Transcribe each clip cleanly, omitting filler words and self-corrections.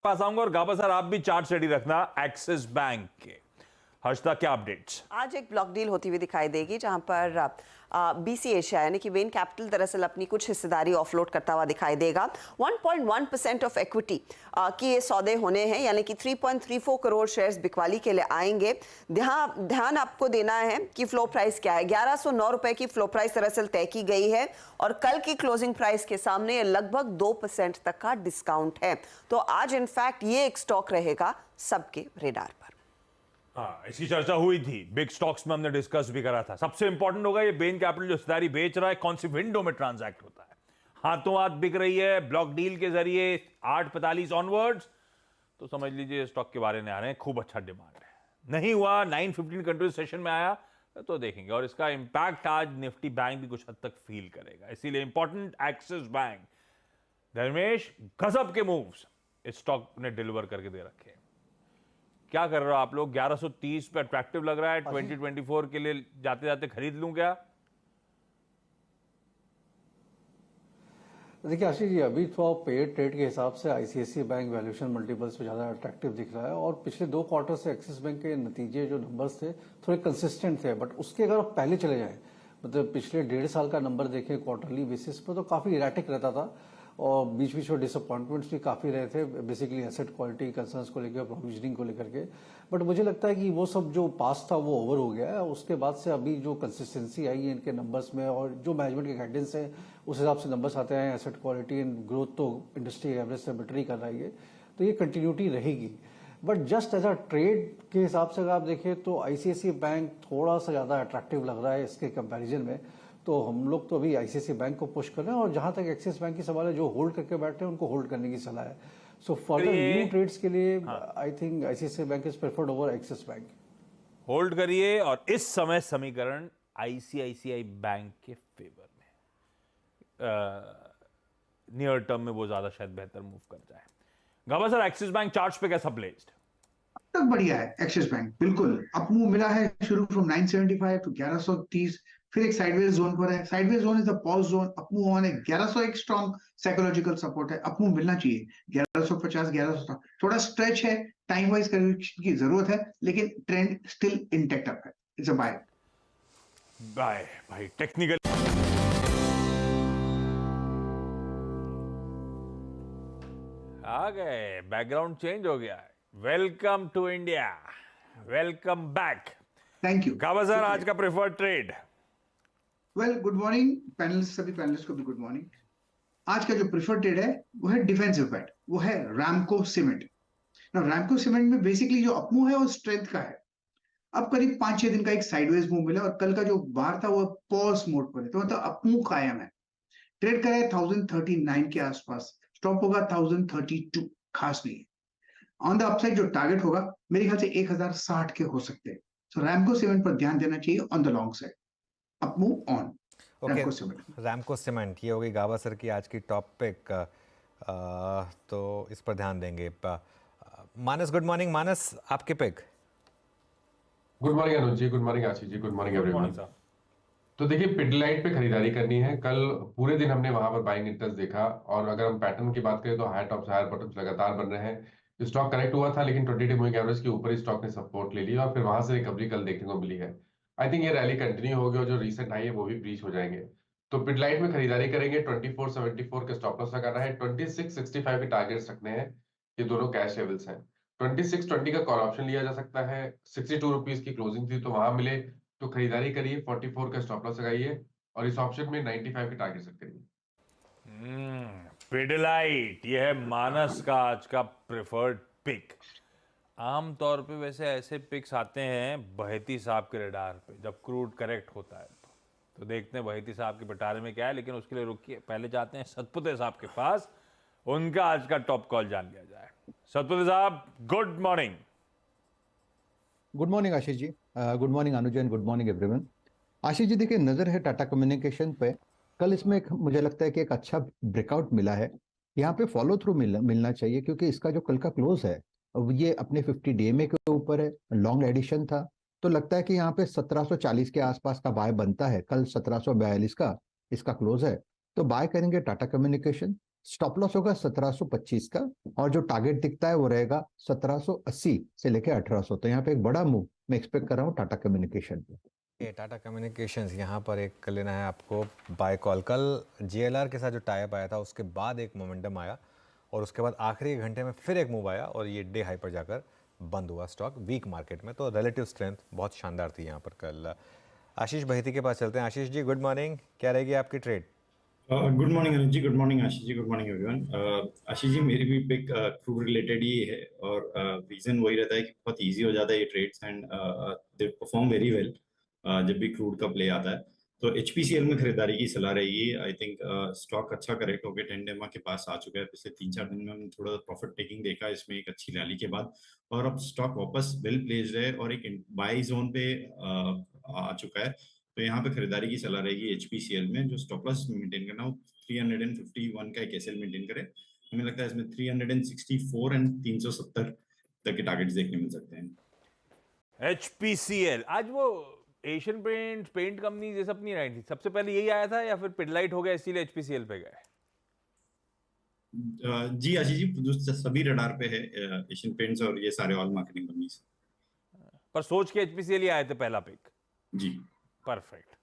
पास आऊंगा और गाबा सर आप भी चार्ट रेडी रखना एक्सिस बैंक के। हर्षदा क्या अपडेट्स? आज एक ब्लॉक डील होती हुई दिखाई देगी जहां पर बीसी एशिया यानी कि वेन कैपिटल दरअसल अपनी कुछ हिस्सेदारी ऑफलोड करता हुआ दिखाई देगा। 1.1% ऑफ इक्विटी की ये सौदे होने हैं, यानी कि 3.34 करोड़ शेयर्स बिकवाली के लिए आएंगे। ध्यान आपको देना है कि फ्लो प्राइस क्या है। 1109 रुपए की फ्लो प्राइस दरअसल तय की गई है और कल की क्लोजिंग प्राइस के सामने लगभग 2% तक का डिस्काउंट है। तो आज इनफैक्ट ये एक स्टॉक रहेगा सबके रेडार पर। हाँ, इसकी चर्चा हुई थी, बिग स्टॉक्स में हमने डिस्कस भी करा था। सबसे इंपॉर्टेंट होगा ये बेन कैपिटल जो हिस्सेदारी बेच रहा है कौन सी विंडो में ट्रांजैक्ट होता है। हाथों हाथ बिक रही है ब्लॉक डील के जरिए 8:45 ऑनवर्ड्स, तो समझ लीजिए स्टॉक के बारे में आ रहे हैं, खूब अच्छा डिमांड है। नहीं हुआ 9:15 कंट्रोल सेशन में आया तो देखेंगे, और इसका इंपैक्ट आज निफ्टी बैंक भी कुछ हद तक फील करेगा। इसीलिए इंपॉर्टेंट एक्सिस बैंक। धर्मेश, गजब के मूव्स इस स्टॉक ने डिलीवर करके दे रखे हैं। क्या कर रहे हो आप लोग? 1130 पे अट्रैक्टिव लग रहा है, 2024 के लिए जाते जाते खरीद लूं क्या? देखिए आशीष जी, अभी तो पेड ट्रेड के हिसाब से आईसीआईसीआई बैंक वैल्यूएशन मल्टीपल्स पे ज़्यादा अट्रैक्टिव दिख रहा है, और पिछले 2 क्वार्टर से एक्सिस बैंक के नतीजे जो नंबर्स थे थोड़े कंसिस्टेंट थे। बट उसके अगर आप पहले चले जाएं, मतलब पिछले 1.5 साल का नंबर देखें क्वार्टरली बेसिस पर, तो काफ़ी इरेटिक रहता था और बीच बीच में डिसअपॉइंटमेंट्स भी काफ़ी रहे थे, बेसिकली एसेट क्वालिटी कंसर्न्स को लेकर, प्रोविजनिंग को लेकर के। बट मुझे लगता है कि वो सब जो पास था वो ओवर हो गया है। उसके बाद से अभी जो कंसिस्टेंसी आई है इनके नंबर्स में और जो मैनेजमेंट के गाइडेंस है उस हिसाब से नंबर्स आते हैं। एसेट क्वालिटी एंड ग्रोथ तो इंडस्ट्री एवरेज से बेटर ही कर रही है, तो ये कंटिन्यूटी रहेगी। But just as a trade के हिसाब से अगर आप देखें तो आईसीआईसीआई बैंक थोड़ा सा ज़्यादा अट्रैक्टिव लग रहा है इसके कंपैरिजन में। तो हम लोग तो अभी आईसीआईसीआई बैंक को पुश कर रहे हैं, और जहां तक एक्सिस बैंक की सवाल है, जो होल्ड करके बैठे हैं उनको होल्ड करने की सलाह है। सो फर्दर न्यू ट्रेड्स के लिए I think ICICI bank is preferred over axis bank. Hold करिए, और इस समय समीकरण आईसीआईसीआई बैंक के फेवर में, नियर टर्म में वो ज्यादा शायद बेहतर मूव कर जाए। गाबा सर, एक्सिस बैंक चार्ट्स पे कैसा प्लेस्ड? तक बढ़िया है एक्सिस बैंक, बिल्कुल अप मूव मिला है शुरू फ्रॉम 975 टू 1130, फिर एक साइडवेज जोन पर है। Sideways zone is the pause zone, up move on है। 1100 एक स्ट्रॉन्ग साइकोलॉजिकल सपोर्ट है, अप मूव मिलना चाहिए 1150 1100। थोड़ा स्ट्रेच है, टाइम वाइज करेक्शन की जरूरत है, लेकिन ट्रेंड स्टिल इंटैक्ट अप है। It's a buy. बाय भाई। टेक्निकल आ गए, बैकग्राउंड चेंज हो गया है। Welcome to India, welcome back. Thank you Gaba sir, आज का preferred trade? Well, good morning panelist, सभी पैनलिस्ट को भी गुड मॉर्निंग। आज का जो प्रेफर्ड ट्रेड है वो है डिफेंसिव बेट, वो है रैमको सीमेंट। ना रैमको सीमेंट में बेसिकली जो अपमूव है वो स्ट्रेंथ का है। अब करीब 5-6 दिन का एक साइडवेज मूव मिला और कल का जो बार था वो पॉज मोड पर है, तो मतलब अपमूव कायम है। ट्रेड करा है 1039 के आसपास, स्टॉप होगा 1032, खास नहीं है। ऑन द अपसाइड जो टारगेट होगा मेरे ख्याल से 1060 के हो सकते हैं। सो रैमको सीमेंट पर ध्यान देना चाहिए on the long side. Up move on Ramco cement. Ramco cement, ये होगी गाबा सर की आज की टॉप पिक, तो इस पर ध्यान देंगे। मानस, गुड मॉर्निंग। मानस, आपके pick? Good morning Anuj ji, good morning Ashish ji, good morning everyone. तो देखिए, पिडलाइट पे खरीदारी करनी है। कल पूरे दिन हमने वहां पर बाइंग इंटरेस्ट देखा, और अगर हम पैटर्न की बात करें तो हायर टॉप्स हायर बॉटम्स लगातार बन रहे हैं। स्टॉक करेक्ट हुआ था, लेकिन 20 डे मूविंग एवरेज के ऊपर ही स्टॉक ने सपोर्ट ले लिया और फिर वहां से रिकवरी कल देखने को मिली है। आई थिंक ये रैली कंटिन्यू होगी और जो रिसेंट हाई है वो भी ब्रीच हो जाएंगे। तो पिडलाइट में खरीदारी करेंगे। 2474 के स्टॉप लॉस लगाना है, 2665 के टारगेट्स रखने हैं। ये दोनों कैश लेवल्स हैं। 2620 का कॉल ऑप्शन लिया जा सकता है। 62 रुपीज की क्लोजिंग थी, तो वहां मिले तो खरीदारी करिए। 44 का स्टॉप लॉस लगाइए और इस ऑप्शन में 95 के टारगेट सेट करिए। पिडलाइट, यह है मानस का आज का प्रेफर्ड पिक। आमतौर पे वैसे ऐसे पिक्स आते हैं बहेती साहब के रडार पे जब क्रूड करेक्ट होता है, तो देखते हैं बहेती साहब के पिटारे में क्या है। लेकिन उसके लिए रुकिए, पहले जाते हैं सतपुते साहब के पास, उनका आज का टॉप कॉल जान लिया जाए। सतपुते साहब, good morning. Good morning Ashish ji, good morning Anuj and good morning everyone. Ashish ji, देखिए नजर है टाटा कम्युनिकेशन पे। कल इसमें मुझे लगता है कि एक अच्छा ब्रेकआउट मिला है। यहाँ पे फॉलो थ्रू मिलना चाहिए, क्योंकि इसका जो कल का क्लोज है ये अपने 50 DMA के ऊपर है, लॉन्ग एडिशन था। तो लगता है कि यहाँ पे 1740 के आसपास का बाय बनता है। कल 1742 का इसका क्लोज है, तो बाय करेंगे टाटा कम्युनिकेशन। स्टॉप लॉस होगा 1725 का, और जो टारगेट दिखता है वो रहेगा 1780 से लेके 1800। तो यहाँ पे एक बड़ा मूव मैं एक्सपेक्ट कर रहा हूँ टाटा कम्युनिकेशन पे। ये टाटा कम्युनिकेशंस यहाँ पर एक लेना है आपको बाय कॉल। कल JLR के साथ जो टाई अप आया था उसके बाद एक मोमेंटम आया और उसके बाद आखिरी एक घंटे में फिर एक मूव आया और ये डे हाई पर जाकर बंद हुआ स्टॉक वीक मार्केट में। तो रिलेटिव स्ट्रेंथ बहुत शानदार थी यहाँ पर कल। आशीष बहिती के पास चलते हैं। आशीष जी गुड मॉर्निंग, क्या रहेगी आपकी trade? Good morning Anuj ji, good morning Ashish ji, good morning everyone. Ashish जी मेरी भी पिक क्रूड रिलेटेड ही है और रीजन वही रहता है कि बहुत इजी हो जाता है ये trades and they perform very well जब भी क्रूड का प्ले आता है। तो HPCL में खरीदारी की सलाह रहेगी। आई थिंक स्टॉक अच्छा करेक्ट होकर 10 डेमा के पास आ चुका है। पिछले 3-4 दिन में हमने थोड़ा प्रॉफिट टेकिंग देखा इसमें एक अच्छी रैली के बाद, और अब स्टॉक वापस वेल प्लेस्ड है और एक बाई जोन पे आ चुका है। तो यहाँ पे खरीदारी की सलाह रहेगी HPCL में। जो स्टॉप लॉस मेंटेन करना हो 351 का एक SL मेंटेन करे। हमें लगता है इसमें 364 एंड 370 तक के टारगेट्स देखने मिल सकते हैं। HPCL आज वो एशियन पेंट कंपनी जैसे अपनी आई थी, सबसे पहले यही आया था या फिर पिडलाइट हो गया इसीलिए HPCL पे गए? जी आशीष जी, जो सभी रडार पे है एशियन पेंट्स और ये सारे ऑल मार्केटिंग कंपनीज। पर सोच के HPCL ही आए थे पहला पिक। जी परफेक्ट।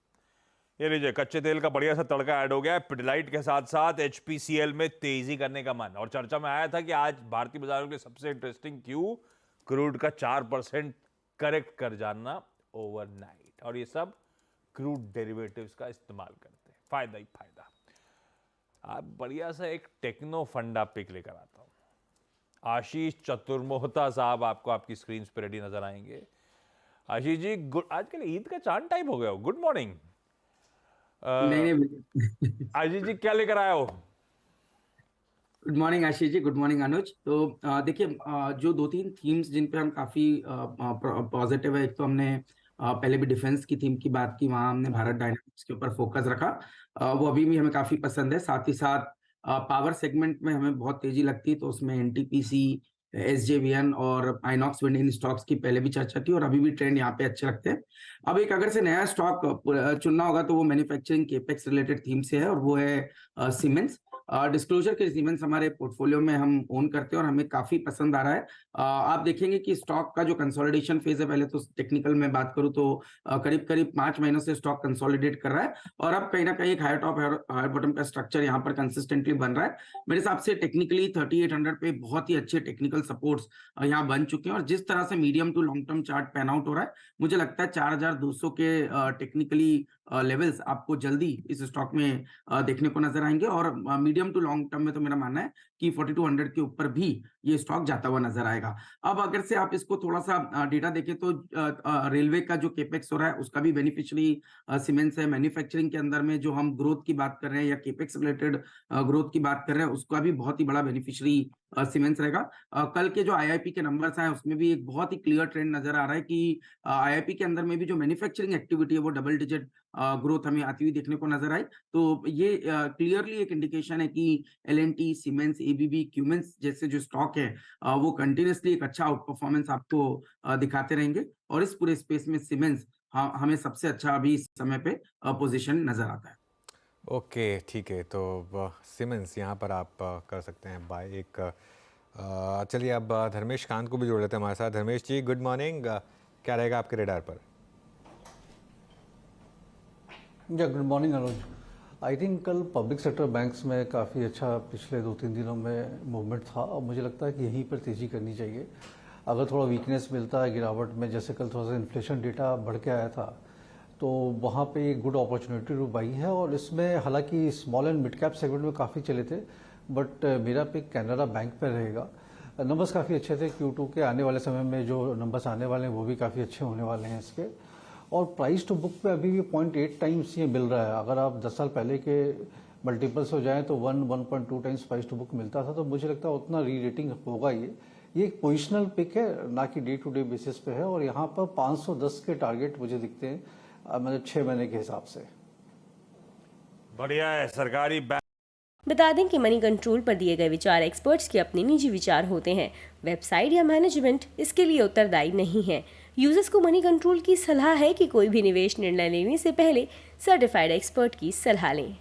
ये लीजिए कच्चे तेल का बढ़िया सा तड़का ऐड हो गया है। पिडलाइट के साथ साथ HPCL में तेजी करने का मन, और चर्चा में आया था कि आज भारतीय बाजारों के लिए सबसे इंटरेस्टिंग क्यों क्रूड का 4% करेक्ट कर जाना ओवरनाइट, और ये सब क्रूड डेरिवेटिव्स का इस्तेमाल करते हैं, फायदा ही फायदा। आप बढ़िया सा एक टेक्नो फंडा पिक लेकर आता हूं। आशीष चतुर्मोहता साहब आपको आपकी स्क्रीन पे रेडी नजर आएंगे। आशीष जी आजकल ईद का चांद टाइप हो गया हो, गुड मॉर्निंग। नहीं आशीष जी क्या लेकर आए हो? Good morning Ashish ji, good morning अनुज। तो देखिए जो 2-3 थीम्स जिन पे हम काफी पॉजिटिव है, एक तो हमने पहले भी डिफेंस की थीम की बात की, वहां हमने भारत डायनामिक्स के ऊपर फोकस रखा, वो अभी भी हमें काफी पसंद है। साथ ही साथ पावर सेगमेंट में हमें बहुत तेजी लगती है, तो उसमें NTPC, SJVN और आइनॉक्स विंड इन स्टॉक्स की पहले भी चर्चा की और अभी भी ट्रेंड यहाँ पे अच्छे लगते हैं। अब एक अगर से नया स्टॉक चुनना होगा तो वो मैन्युफैक्चरिंग केपेक्स रिलेटेड थीम से है और वो है सीमेंस। डिस्क्लोजर के सीमेंस हमारे पोर्टफोलियो में हम ओन करते हैं और हमें काफी पसंद आ रहा है। आप देखेंगे कि स्टॉक का जो कंसोलिडेशन फेज है, पहले तो टेक्निकल में बात करूं तो करीब करीब 5 महीनों से स्टॉक कंसोलिडेट कर रहा है और अब कहीं ना कहीं एक हायर टॉप हायर बॉटम का स्ट्रक्चर यहाँ पर कंसिस्टेंटली बन रहा है। मेरे हिसाब से टेक्निकली 3800 पे बहुत ही अच्छे टेक्निकल सपोर्ट्स यहाँ बन चुके हैं और जिस तरह से medium to long term chart pan out हो रहा है, मुझे लगता है 4200 के टेक्निकली लेवल्स आपको जल्दी इस स्टॉक में देखने को नजर आएंगे और मीडियम टू लॉन्ग टर्म में तो मेरा मानना है कि 4200 के ऊपर भी ये स्टॉक जाता हुआ नजर आएगा। अब अगर से आप इसको थोड़ा सा डेटा देखें तो रेलवे का जो केपेक्स हो रहा है उसका भी बेनिफिशियरी सीमेंस है। मैन्युफैक्चरिंग के अंदर में जो हम ग्रोथ की बात कर रहे हैं या केपेक्स रिलेटेड ग्रोथ की बात कर रहे हैं, उसका भी बहुत ही बड़ा बेनिफिशियरी सीमेंस रहेगा। कल के जो IIP के नंबर्स आए उसमें भी एक बहुत ही क्लियर ट्रेंड नजर आ रहा है कि IIP के अंदर में भी जो मैन्युफैक्चरिंग एक्टिविटी है वो डबल डिजिट ग्रोथ हमें आती हुई देखने को नजर आई। तो ये क्लियरली एक इंडिकेशन है कि L&T, सीमेंस, ABB, क्यूमेंस जैसे जो स्टॉक है वो कंटिन्यूसली एक अच्छा आउट परफॉर्मेंस आपको दिखाते रहेंगे और इस पूरे स्पेस में सीमेंस हमें सबसे अच्छा अभी इस समय पे पोजीशन नजर आता है। ओके ठीक है, तो सीमेंस यहाँ पर आप कर सकते हैं बाय एक। चलिए अब धर्मेश कांत को भी जोड़ लेते हैं हमारे साथ। धर्मेश जी गुड मॉर्निंग, क्या रहेगा आपके रेडार पर? Good morning Anuj. I think कल पब्लिक सेक्टर बैंक्स में काफ़ी अच्छा पिछले 2-3 दिनों में मूवमेंट था और मुझे लगता है कि यहीं पर तेज़ी करनी चाहिए। अगर थोड़ा वीकनेस मिलता है गिरावट में, जैसे कल थोड़ा सा इन्फ्लेशन डेटा बढ़ के आया था, तो वहाँ पे एक गुड अपॉर्चुनिटी टू बाई है। और इसमें हालांकि small and mid cap segment में काफ़ी चले थे, बट मेरा पिक कैनरा बैंक पर रहेगा। नंबर्स काफ़ी अच्छे थे, Q2 के आने वाले समय में जो नंबर्स आने वाले हैं वो भी काफ़ी अच्छे होने वाले हैं इसके। और प्राइस टू बुक पे अभी भी 0.8 टाइम्स ये मिल रहा है। अगर आप 10 साल पहले के मल्टीपल्स हो जाएं तो 1.2 टाइम्स प्राइस टू बुक मिलता था, तो मुझे लगता है उतना री रेटिंग होगा। ये एक पोजिशनल पिक है, ना कि डे टू डे बेसिस पे है। और यहाँ पर 510 के टारगेट मुझे दिखते हैं, मतलब 6 महीने के हिसाब से। बढ़िया है सरकारी बैंक। बता दें कि मनी कंट्रोल पर दिए गए विचार एक्सपर्ट्स के अपने निजी विचार होते हैं। वेबसाइट या मैनेजमेंट इसके लिए उत्तरदायी नहीं है। यूजर्स को मनी कंट्रोल की सलाह है कि कोई भी निवेश निर्णय लेने से पहले सर्टिफाइड एक्सपर्ट की सलाह लें।